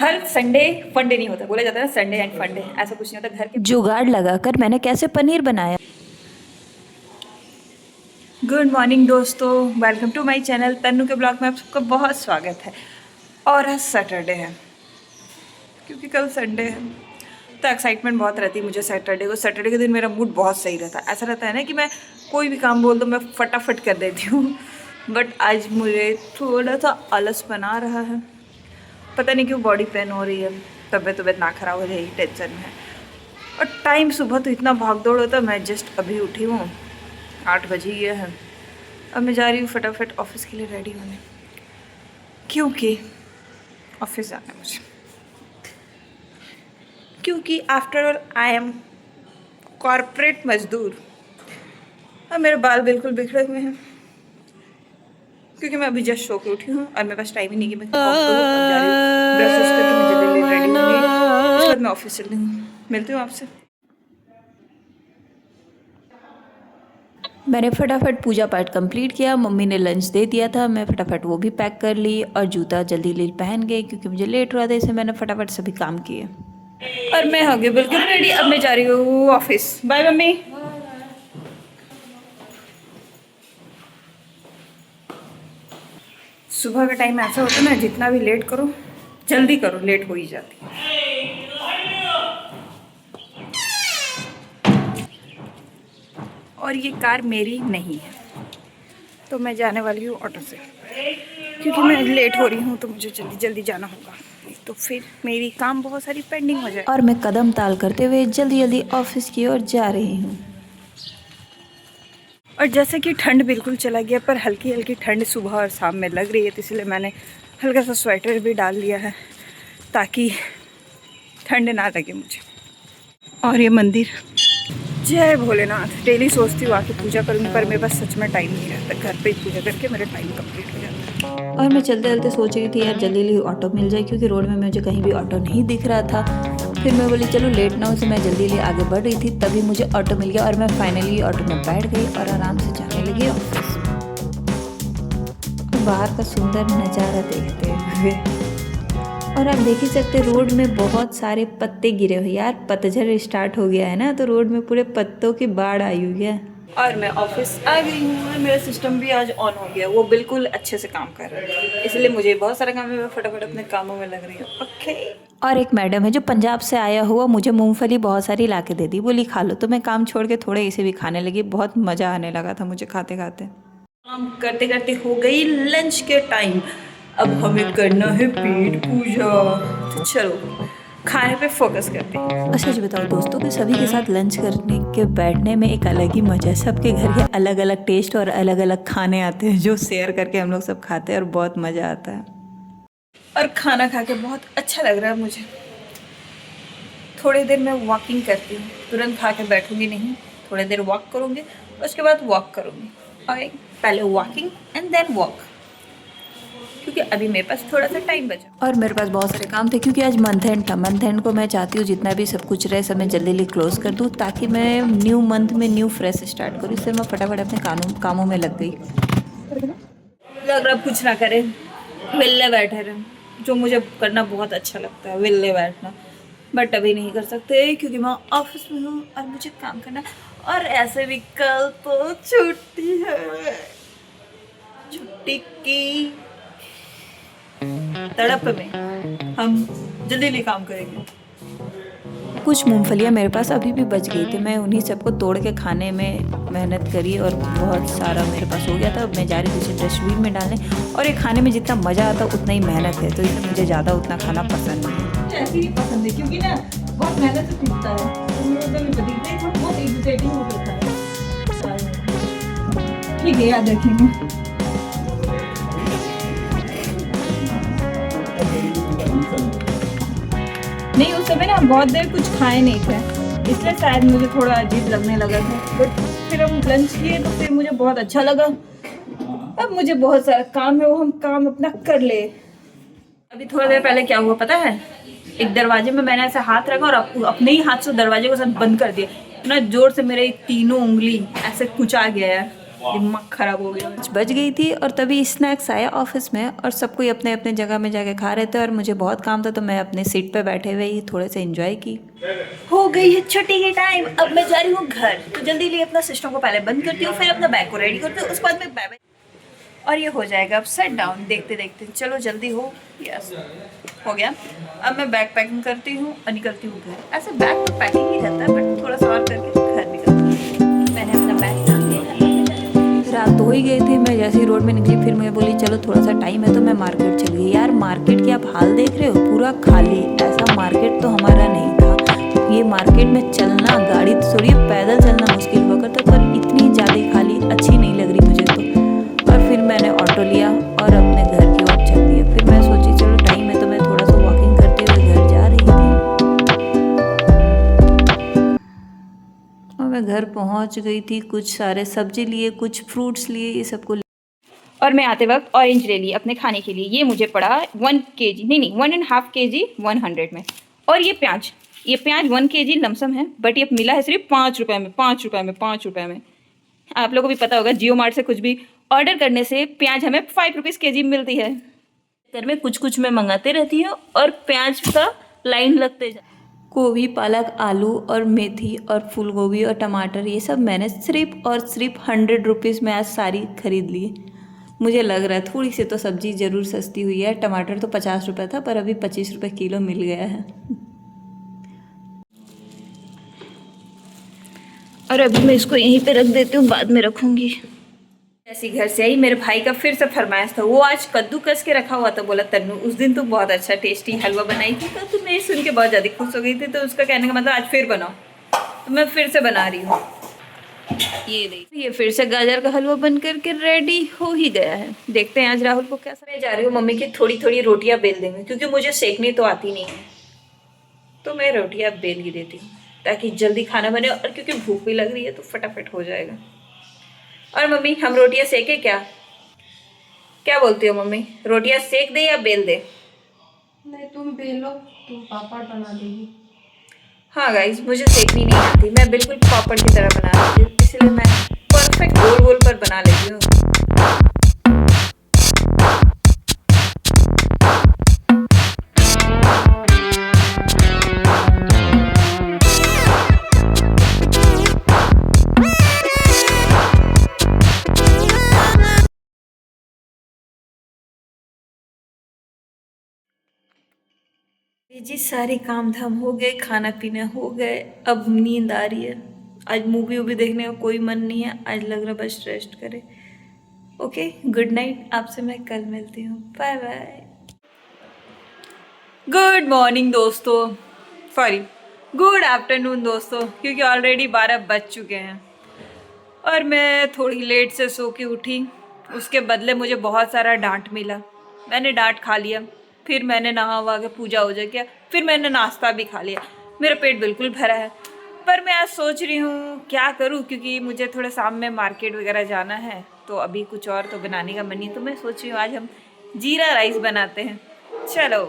हर Sunday फंडे नहीं होता, बोला जाता है ना संडे एंड फंडे, ऐसा कुछ नहीं होता। घर के जुगाड़ लगाकर मैंने कैसे पनीर बनाया। गुड मॉर्निंग दोस्तों, welcome to my channel Tannu के ब्लॉग में आप सबका बहुत स्वागत है। और आज सैटरडे है, क्योंकि कल संडे है तो एक्साइटमेंट बहुत रहती है मुझे। सैटरडे के दिन मेरा मूड बहुत सही रहता है। ऐसा रहता है ना कि मैं कोई भी काम बोल दो मैं फटाफट कर देती हूँ। बट आज मुझे थोड़ा सा आलस बना रहा है, पता नहीं क्यों बॉडी पेन हो रही है, तबीयत ना खराब हो जाएगी, टेंशन में है। और टाइम सुबह तो इतना भाग दौड़ होता है। मैं जस्ट अभी उठी हूँ, 8 बज ही गया है। अब मैं जा रही हूँ फटाफट ऑफिस के लिए रेडी होने, क्योंकि ऑफिस जाना है मुझे, क्योंकि after all I am corporate मजदूर। अब मेरे बाल बिल्कुल बिखरे हुए हैं, क्योंकि मैं अभी जस्ट सो के उठी हूँ और मेरे पास टाइम ही नहीं कि मैं कॉल करूँ। अब जा रही हूँ ब्रश व्रश करके मैं जल्दी रेडी होंगी, उसके बाद मैं ऑफिस चल रही हूँ। मिलती हूँ आपसे। मैंने फटाफट पूजा पाठ कंप्लीट किया, मम्मी ने लंच दे दिया था, मैं फटाफट वो भी पैक कर ली और जूता जल्दी जल्दी पहन गई क्योंकि मुझे लेट हो रहा था, इसलिए मैंने फटाफट सभी काम किए। और मैं हो गई बिल्कुल रेडी। अब मैं जा रही हूँ ऑफिस। Bye mummy. सुबह का टाइम ऐसा होता है ना, जितना भी लेट करो जल्दी करो, लेट हो ही जाती है। और ये कार मेरी नहीं है, तो मैं जाने वाली हूँ ऑटो से, क्योंकि मैं लेट हो रही हूँ तो मुझे जल्दी जल्दी जाना होगा, तो फिर मेरी काम बहुत सारी पेंडिंग हो जाए। और मैं कदम ताल करते हुए जल्दी जल्दी ऑफिस की ओर जा रही हूँ। और जैसे कि ठंड बिल्कुल चला गया, पर हल्की हल्की ठंड सुबह और शाम में लग रही है, तो इसलिए मैंने हल्का सा स्वेटर भी डाल लिया है ताकि ठंड ना लगे मुझे। और ये मंदिर, जय भोलेनाथ, डेली सोचती हूँ आके पूजा करूँगी, पर मेरे पास सच में टाइम नहीं रहता। घर पे ही पूजा करके मेरा टाइम कंप्लीट हो जाता है। और मैं चलते चलते सोच रही थी यार जल्दी जल्दी ऑटो मिल जाए, क्योंकि रोड में मुझे कहीं भी ऑटो नहीं दिख रहा था। फिर मैं बोली चलो लेट ना हो, तो मैं जल्दी जल्दी आगे बढ़ रही थी, तभी मुझे ऑटो मिल गया और मैं फाइनली ऑटो में बैठ गई और आराम से जाने लगी ऑफिस। बाहर का सुंदर नज़ारा देखते हुए, और आप देख ही सकते रोड में बहुत सारे पत्ते गिरे हुए। यार पतझड़ स्टार्ट हो गया है ना, तो रोड में पूरे पत्तों की बाढ़ आई हुई है। और मैं ऑफिस आ गई हूँ और मेरा सिस्टम भी आज ऑन हो गया, वो बिल्कुल अच्छे से काम कर रहा है, इसलिए मुझे बहुत सारा काम है। मैं फटाफट अपने कामों में लग रही हूँ। ओके। और एक मैडम है जो पंजाब से आया हुआ, मुझे मूंगफली बहुत सारी ला के दे दी, बोली खा लो, तो मैं काम छोड़ के थोड़े इसे भी खाने लगी। बहुत मज़ा आने लगा था मुझे खाते खाते। काम करते करते हो गई लंच के टाइम, अब हमें करना है पेट पूजा, तो चलो खाने पे फोकस करते हैं। और सच बताओ दोस्तों कि सभी के साथ लंच करने के बैठने में एक अलग ही मज़ा है। सबके घर के अलग अलग टेस्ट और अलग अलग खाने आते हैं, जो शेयर करके हम लोग सब खाते हैं और बहुत मज़ा आता है। और खाना खा के बहुत अच्छा लग रहा है मुझे। थोड़ी देर मैं वॉकिंग करती हूँ, तुरंत खा के बैठूंगी नहीं, थोड़ी देर वॉक करूँगी, उसके बाद वॉक करूँगी। और पहले वॉकिंग एंड देन वॉक, क्योंकि अभी मेरे पास थोड़ा सा टाइम बचा। और मेरे पास बहुत सारे काम थे, क्योंकि आज मंथ एंड था। मंथ एंड को मैं चाहती हूँ जितना भी सब कुछ रहे सब मैं जल्दी जल्दी क्लोज कर दूँ, ताकि मैं न्यू मंथ में न्यू फ्रेश स्टार्ट करूँ। इसलिए मैं फटाफट अपने कामों में लग गई। लग रहा कुछ ना करे, विल्ले बैठे रहे, जो मुझे करना बहुत अच्छा लगता है, विल्ले बैठना। बट अभी नहीं कर सकते क्योंकि मैं ऑफिस में हूँ और मुझे काम करना है। और ऐसे भी कल तो छुट्टी है, छुट्टी की तड़प में हम जल्दी जल्दी काम करेंगे। कुछ मूंगफलियाँ मेरे पास अभी भी बच गई थी, मैं उन्हीं सबको तोड़ के खाने में मेहनत करी और बहुत सारा मेरे पास हो गया था। अब मैं जा रही थी उसे डस्टबिन में डालने, और ये खाने में जितना मज़ा आता उतना ही मेहनत है, तो इसलिए मुझे ज़्यादा उतना खाना पसंद नहीं है। ऐसे ही पसंद है, क्योंकि ना बहुत मेहनत से सीखता है, बहुत इरिटेटिंग हो जाता है। ठीक है, याद रखेंगे। नहीं, उस समय ना बहुत देर कुछ खाए नहीं थे, इसलिए शायद मुझे थोड़ा अजीब लगने लगा था। बट फिर हम लंच किए तो फिर मुझे बहुत अच्छा लगा। अब मुझे बहुत सारा काम है, वो हम काम अपना कर ले। अभी थोड़ी देर पहले क्या हुआ पता है, एक दरवाजे में मैंने ऐसे हाथ रखा और अपने ही हाथ से दरवाजे को साथ बंद कर दिया। इतना जोर से मेरे तीनों उंगली ऐसे कुचा गया है, दिमाग खराब हो गया। 5 बज गई थी और तभी स्नैक्स आया ऑफिस में और सब कोई अपने अपने जगह में जाके खा रहे थे और मुझे बहुत काम था तो मैं अपने सीट पे बैठे हुए ही थोड़े से एंजॉय की। हो गई है छुट्टी की टाइम, अब मैं जा रही हूँ घर। तो जल्दी लिए अपना सिस्टम को पहले बंद करती हूँ, फिर अपना बैग को रेडी करती हूँ, उसके बाद मैं बैग और ये हो जाएगा अब सेट डाउन। देखते देखते चलो जल्दी हो। यस हो गया। अब मैं बैग पैकिंग करती हूँ और निकलती हूँ घर। ऐसे बैग तो पैकिंग ही रहता है बट थोड़ा सा और करके घर निकलती हूँ। मैंने अपना बैग टांग दिया। रात तो हो ही गए थे। मैं जैसे ही रोड में निकली फिर मैं बोली चलो थोड़ा सा टाइम है तो मैं मार्केट चली गई। यार मार्केट के आप हाल देख रहे हो, पूरा खाली। ऐसा मार्केट तो हमारा नहीं था। ये मार्केट में चलना, गाड़ी तो छोड़िए पैदल चलना मुश्किल हुआ करता, पर इतनी ज़्यादा खाली अच्छी नहीं लग रही मुझे तो। और फिर मैंने ऑटो लिया और अपने घर की ओर चल दिया। फिर मैं सोची चलो टाइम है तो मैं थोड़ा सा वॉकिंग करते हुए घर जा रही थी और मैं घर पहुंच गई थी। कुछ सारे सब्जी लिए, कुछ फ्रूट्स लिए, ये सबको और मैं आते वक्त ऑरेंज ले ली अपने खाने के लिए। ये मुझे पड़ा 1 kg, नहीं 1.5 kg 100 में। और ये प्याज 1 kg लमसम है बट ये मिला है सिर्फ 5 रुपये में, 5 रुपये में, 5 रुपये में। आप लोगों को भी पता होगा जियो मार्ट से कुछ भी ऑर्डर करने से प्याज हमें 5 रुपीज़ kg मिलती है। घर में कुछ कुछ मैं मंगाते रहती हूँ और प्याज का लाइन लगते जा। गोभी, पालक, आलू और मेथी और फूल गोभी और टमाटर ये सब मैंने सिर्फ और सिर्फ 100 रुपीज़ में आज सारी खरीद ली। मुझे लग रहा है थोड़ी सी तो सब्जी ज़रूर सस्ती हुई है। टमाटर तो 50 रुपये था पर अभी 25 रुपये किलो मिल गया है। और अभी मैं इसको यहीं पे रख देती हूँ, बाद में रखूँगी। जैसे घर से आई मेरे भाई का फिर से फरमाइश था। वो आज कद्दू कस के रखा हुआ था। बोला तन्नू उस दिन तो बहुत अच्छा टेस्टी हलवा बनाई थी। तो मैं सुन के बहुत ज़्यादा खुश हो गई थी। तो उसका कहने का मतलब आज फिर बनाओ। तो मैं फिर से बना रही हूँ। ये फिर से गाजर का हलवा बन करके रेडी हो ही गया है। देखते हैं आज राहुल को कैसा। मैं जा रही हूँ मम्मी की थोड़ी थोड़ी रोटियाँ बेल देंगे क्योंकि मुझे सेकनी तो आती नहीं है। तो मैं रोटियाँ बेल ही देती हूँ ताकि जल्दी खाना बने और क्योंकि भूख भी लग रही है तो फटाफट हो जाएगा। और मम्मी हम रोटियाँ सेके क्या बोलती हो मम्मी? रोटियाँ सेक दे या बेल दे? नहीं तुम बेलो, तुम पापड़ बना देगी। हाँ गाइस मुझे सेकनी नहीं आती। मैं बिल्कुल पापड़ की तरह बना लेती हूँ, इसलिए मैं परफेक्ट गोल गोल पर बना लेती हूँ। जी सारे काम धाम हो गए, खाना पीना हो गए, अब नींद आ रही है। आज मूवी वूवी देखने का कोई मन नहीं है। आज लग रहा बस रेस्ट करे। Okay good night. आपसे मैं कल मिलती हूँ। Bye bye. गुड मॉर्निंग दोस्तों, सॉरी गुड आफ्टरनून दोस्तों, क्योंकि ऑलरेडी 12 बज चुके हैं और मैं थोड़ी लेट से सो के उठी। उसके बदले मुझे बहुत सारा डांट मिला। मैंने डांट खा लिया, फिर मैंने नहा वहा के पूजा वूजा किया, फिर मैंने नाश्ता भी खा लिया। मेरा पेट बिल्कुल भरा है। पर मैं आज सोच रही हूँ क्या करूँ, क्योंकि मुझे थोड़ा शाम में मार्केट वगैरह जाना है तो अभी कुछ और तो बनाने का मन नहीं। तो मैं सोच रही हूँ आज हम जीरा राइस बनाते हैं। चलो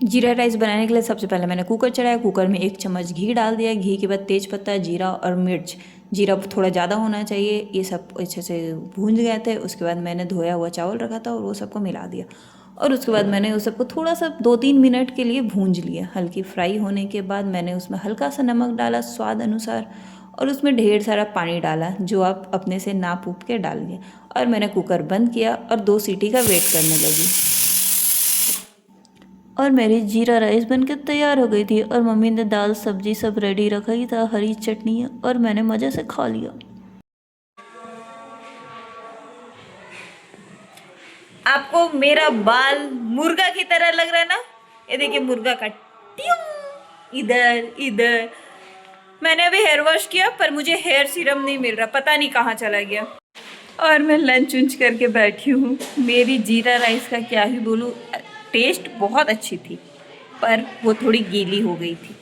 जीरा राइस बनाने के लिए सबसे पहले मैंने कुकर चढ़ाया। कुकर में 1 चम्मच घी डाल दिया। घी के बाद तेज पत्ता, जीरा और मिर्च। जीरा थोड़ा ज़्यादा होना चाहिए। ये सब अच्छे से भूंज गए थे। उसके बाद मैंने धोया हुआ चावल रखा था और वो सबको मिला दिया और उसके बाद मैंने उस सबको थोड़ा सा 2-3 मिनट के लिए भूंज लिया। हल्की फ्राई होने के बाद मैंने उसमें हल्का सा नमक डाला स्वाद अनुसार और उसमें ढेर सारा पानी डाला जो आप अपने से नाप उप के डालिए। और मैंने कुकर बंद किया और 2 सीटी का वेट करने लगी और मेरी जीरा राइस बनकर तैयार हो गई थी। और मम्मी ने दाल सब्जी सब रेडी रखा ही था, हरी चटनी, और मैंने मज़े से खा लिया। आपको मेरा बाल मुर्गा की तरह लग रहा है ना? ये देखिए मुर्गा का ट्यूं इधर इधर। मैंने अभी हेयर वॉश किया पर मुझे हेयर सीरम नहीं मिल रहा, पता नहीं कहाँ चला गया। और मैं लंच उंच करके बैठी हूँ। मेरी जीरा राइस का क्या ही बोलूँ, टेस्ट बहुत अच्छी थी पर वो थोड़ी गीली हो गई थी,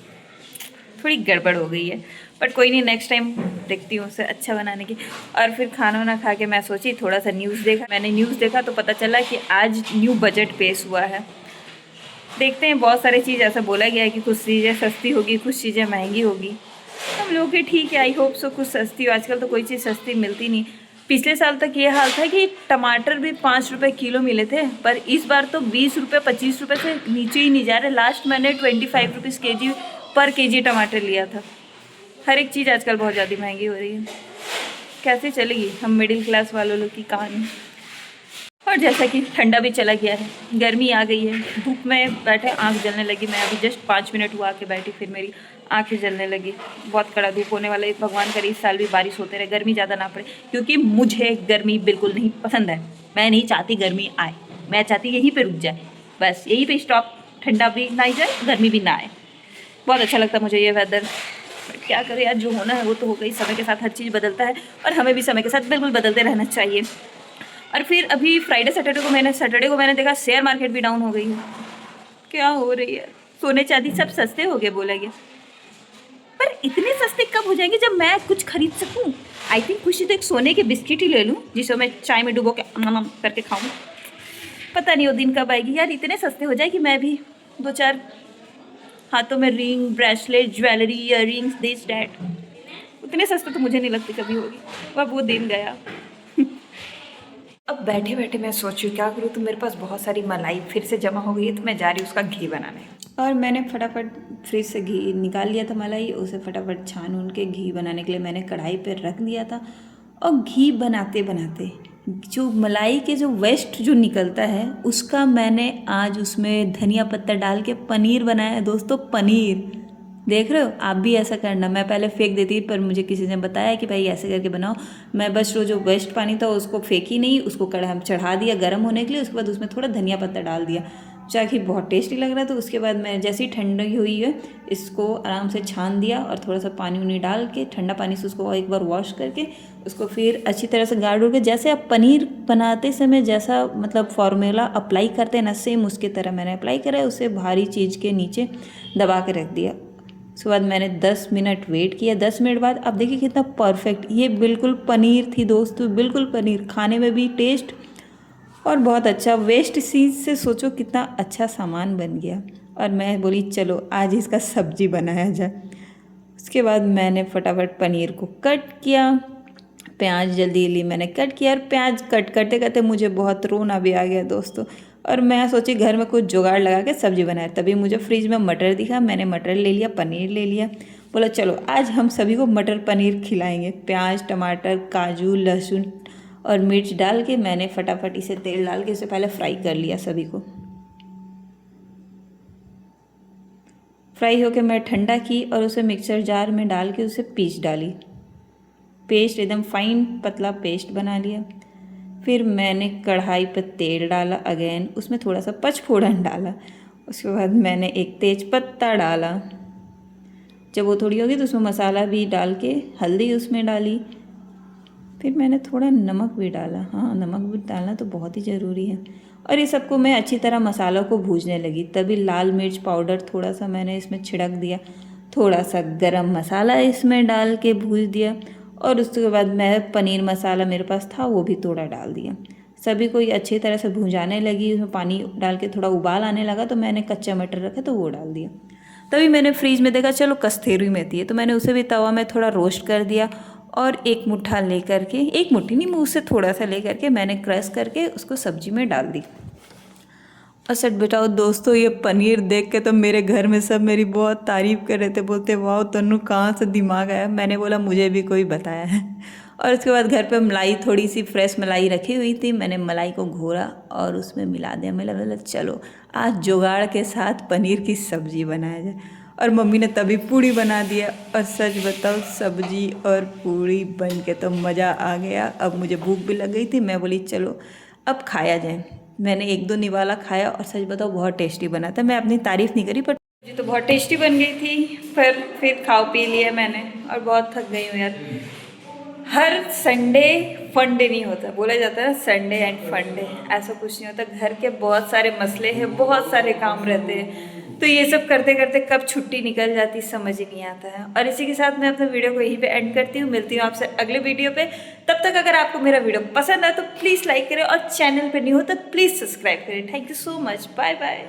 थोड़ी गड़बड़ हो गई है। बट कोई नहीं, नेक्स्ट टाइम देखती हूँ उसे अच्छा बनाने की। और फिर खाना वाना खा के मैं सोची थोड़ा सा न्यूज़ देखा। मैंने न्यूज़ देखा तो पता चला कि आज न्यू बजट पेश हुआ है। देखते हैं, बहुत सारी चीज़ ऐसा बोला गया है कि कुछ चीज़ें सस्ती होगी, कुछ चीज़ें महंगी होगी। हम लोग के ठीक है, आई होप सो कुछ सस्ती हो। आजकल तो कोई चीज़ सस्ती मिलती नहीं। पिछले साल तक ये हाल था कि टमाटर भी 5 रुपये किलो मिले थे, पर इस बार तो 20 रुपये 25 रुपये से नीचे ही नहीं जा रहे। लास्ट मैंने 25 रुपीज़ केजी पर केजी टमाटर लिया था। हर एक चीज़ आजकल बहुत ज़्यादा महंगी हो रही है। कैसे चलेगी हम मिडिल क्लास वालों लोग की कहानी। और जैसा कि ठंडा भी चला गया है, गर्मी आ गई है, धूप में बैठे आंख जलने लगी। मैं अभी जस्ट 5 मिनट हुआ के बैठी, फिर मेरी आंखें जलने लगी। बहुत कड़ा धूप होने वाला है। भगवान करे इस साल भी बारिश होते रहे, गर्मी ज़्यादा ना पड़े, क्योंकि मुझे गर्मी बिल्कुल नहीं पसंद है। मैं नहीं चाहती गर्मी आए, मैं चाहती यहीं पर रुक जाए, बस यहीं पर स्टॉप। ठंडा भी ना ही जाए, गर्मी भी ना आए। बहुत अच्छा लगता है मुझे ये वेदर। क्या करें यार, जो होना है वो तो हो गई। समय के साथ हर चीज़ बदलता है और हमें भी समय के साथ बिल्कुल बदलते रहना चाहिए। और फिर अभी फ्राइडे सैटरडे को मैंने देखा शेयर मार्केट भी डाउन हो गई है। क्या हो रही है, सोने चांदी सब सस्ते हो गए बोला गया, पर इतने सस्ते कब हो जाएंगे जब मैं कुछ खरीद सकूं। आई थिंक खुशी तो एक सोने के बिस्किट ही ले लूं जिसे मैं चाय में डुबो के करके खाऊं। पता नहीं वो दिन कब आएगी यार, इतने सस्ते हो जाए कि मैं भी 2-4 हाथों में ring, bracelet, jewellery, year rings, this that. उतने सस्ते तो मुझे नहीं लगती कभी होगी। अब वो दिन गया। अब बैठे बैठे मैं सोच रही क्या करूँ, तो मेरे पास बहुत सारी मलाई फिर से जमा हो गई है, तो मैं जा रही हूँ उसका घी बनाने। और मैंने फटाफट फ्रिज से घी निकाल लिया था मलाई, उसे फटाफट छान उन के घी बनाने के लिए मैंने कढ़ाई पर रख दिया था। और घी बनाते बनाते जो मलाई के जो वेस्ट जो निकलता है उसका मैंने आज उसमें धनिया पत्ता डाल के पनीर बनाया है दोस्तों। पनीर देख रहे हो, आप भी ऐसा करना। मैं पहले फेंक देती, पर मुझे किसी ने बताया कि भाई ऐसे करके बनाओ। मैं बस वो जो वेस्ट पानी था उसको फेंकी नहीं, उसको कढ़ाई में चढ़ा दिया गर्म होने के लिए। उसके बाद उसमें थोड़ा धनिया पत्ता डाल दिया, चाय की बहुत टेस्टी लग रहा था। उसके बाद मैं जैसे ही ठंडी हुई है इसको आराम से छान दिया और थोड़ा सा पानी उनी डाल के ठंडा पानी से उसको एक बार वॉश करके उसको फिर अच्छी तरह से गाड़ उड़ के, जैसे आप पनीर बनाते समय जैसा मतलब फॉर्मूला अप्लाई करते हैं ना, सेम उसके तरह मैंने अप्लाई करा। उसे भारी चीज़ के नीचे दबा के रख दिया। उसके बाद मैंने 10 मिनट वेट किया। 10 मिनट बाद अब देखिए कितना परफेक्ट, ये बिल्कुल पनीर थी दोस्तों, बिल्कुल पनीर। खाने में भी टेस्ट और बहुत अच्छा। वेस्ट चीज़ से सोचो कितना अच्छा सामान बन गया। और मैं बोली चलो आज इसका सब्जी बनाया जाए। उसके बाद मैंने फटाफट पनीर को कट किया, प्याज जल्दी जल्दी मैंने कट किया। और प्याज कट करते करते मुझे बहुत रोना भी आ गया दोस्तों। और मैं सोची घर में कुछ जुगाड़ लगा के सब्जी बनाए। तभी मुझे फ्रिज में मटर दिखा, मैंने मटर ले लिया, पनीर ले लिया। बोला चलो आज हम सभी को मटर पनीर खिलाएंगे। प्याज, टमाटर, काजू, लहसुन और मिर्च डाल के मैंने फटाफट इसे तेल डाल के इसे पहले फ्राई कर लिया। सभी को फ्राई होके मैं ठंडा की और उसे मिक्सर जार में डाल के उसे पीस डाली। पेस्ट एकदम फाइन पतला पेस्ट बना लिया। फिर मैंने कढ़ाई पर तेल डाला, अगेन उसमें थोड़ा सा पचफोड़न डाला। उसके बाद मैंने एक तेज पत्ता डाला। जब वो थोड़ी होगी तो उसमें मसाला भी डाल के हल्दी उसमें डाली। फिर मैंने थोड़ा नमक भी डाला। हाँ, नमक भी डालना तो बहुत ही ज़रूरी है। और ये सबको मैं अच्छी तरह मसालों को भूनने लगी। तभी लाल मिर्च पाउडर थोड़ा सा मैंने इसमें छिड़क दिया, थोड़ा सा गरम मसाला इसमें डाल के भून दिया। और उसके बाद मैं पनीर मसाला मेरे पास था वो भी थोड़ा डाल दिया। सभी को ये अच्छी तरह से भुंजाने लगी। उसमें पानी डाल के थोड़ा उबाल आने लगा तो मैंने कच्चा मटर रखा तो वो डाल दिया। तभी मैंने फ्रीज में देखा चलो कस्तूरी मेथी है, तो मैंने उसे भी तवा में थोड़ा रोस्ट कर दिया। और एक मुट्ठा लेकर के, एक मुट्ठी नहीं, मुँह से थोड़ा सा लेकर के मैंने क्रश करके उसको सब्जी में डाल दी। और सच बताओ दोस्तों, ये पनीर देख के तो मेरे घर में सब मेरी बहुत तारीफ़ कर रहे थे। बोलते वाह तन्नू कहाँ से दिमाग आया। मैंने बोला मुझे भी कोई बताया है। और उसके बाद घर पे मलाई, थोड़ी सी फ्रेश मलाई रखी हुई थी, मैंने मलाई को घोरा और उसमें मिला दिया। मैं बोला चलो आज जुगाड़ के साथ पनीर की सब्ज़ी बनाया जाए। और मम्मी ने तभी पूड़ी बना दिया। और सच बताओ सब्जी और पूड़ी बन के तो मज़ा आ गया। अब मुझे भूख भी लग गई थी, मैं बोली चलो अब खाया जाए। मैंने 1-2 निवाला खाया और सच बताओ बहुत टेस्टी बना था। मैं अपनी तारीफ़ नहीं करी, पर जी तो बहुत टेस्टी बन गई थी। फिर खाओ पी लिया मैंने और बहुत थक गई हूँ यार। हर संडे फन डे नहीं होता, बोला जाता है ना संडे एंड फन डे, ऐसा कुछ नहीं होता। घर के बहुत सारे मसले हैं, बहुत सारे काम रहते हैं, तो ये सब करते करते कब छुट्टी निकल जाती समझ ही नहीं आता है। और इसी के साथ मैं अपने वीडियो को यहीं पे एंड करती हूँ। मिलती हूँ आपसे अगले वीडियो पे। तब तक अगर आपको मेरा वीडियो पसंद आए तो प्लीज़ लाइक करें और चैनल पे नहीं हो तो प्लीज़ सब्सक्राइब करें। Thank you so much, bye bye.